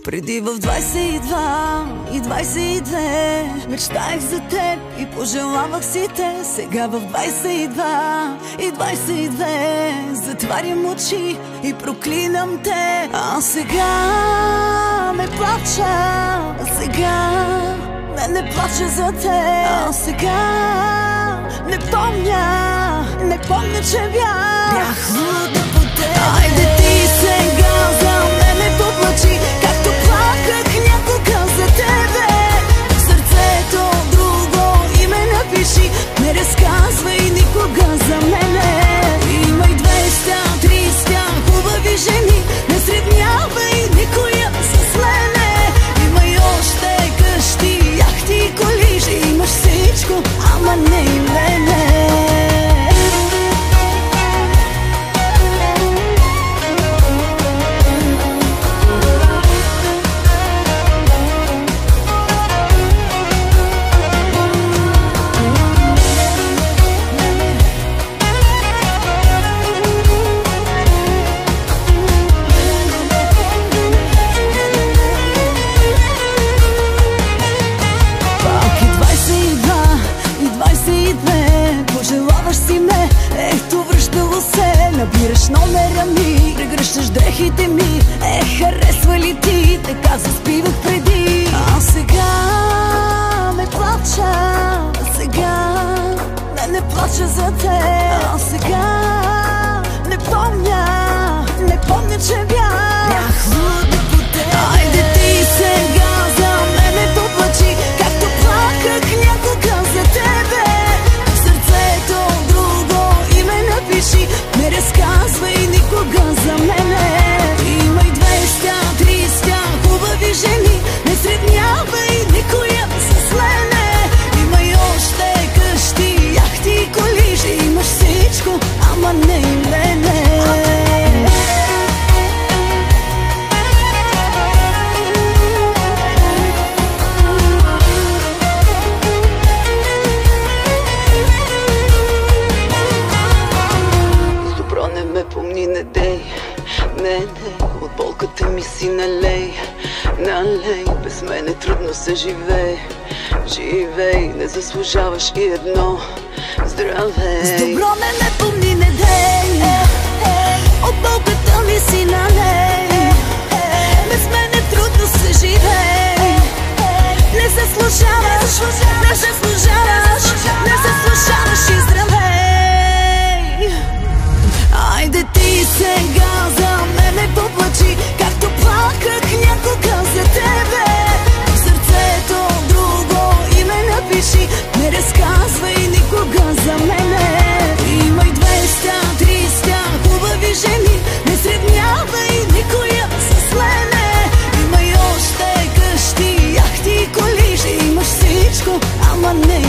Преди в 22 и 22 мечтаех за теб и пожелавах си те. Сега в 22 и 22 затварям очи и проклинам те. А сега не плача, сега не плача за те. А сега не помня, че бях луда по теб. Айде ти сега за мене поплачи, както плаках някога за тебе. В сърцето друго име напиши, не разказвай никога за мене. Имай 200-300 хубави жени, не сравнявай никоя с мене. Имай още къщи, яхти и коли, ще имаш всичко, ама не и мене. Набираш номера ми, прегръщаш дрехите ми. Харесва ли ти? Така заспивах преди. А сега не плача, сега не плача за те. А сега не помня, че бях луда по теб. Айде ти сега за мене поплачи, както плаках някога за тебе. В сърцето друго име напиши, не разказвай никога за мене. Имай 200-300 хубави жени, не сравнявай никоя с мене. Имай още къщи, яхти и коли, ще имаш всичко, ама не и мене. Не, от болката ми си налей, без мене трудно се живей, не заслужаваш и едно здравей. С добро ме помни, не дей, от болката ми си налей, без мене трудно се живей, не заслужаваш и здравей. Айде ти сега за мене поплачи, както плаках някога за тебе. В сърцето друго име напиши, не разказвай никога за мене. Имай 200-300 хубави жени, не сравнявай никоя с мене. Имай още къщи, яхти и коли, ще имаш всичко, ама не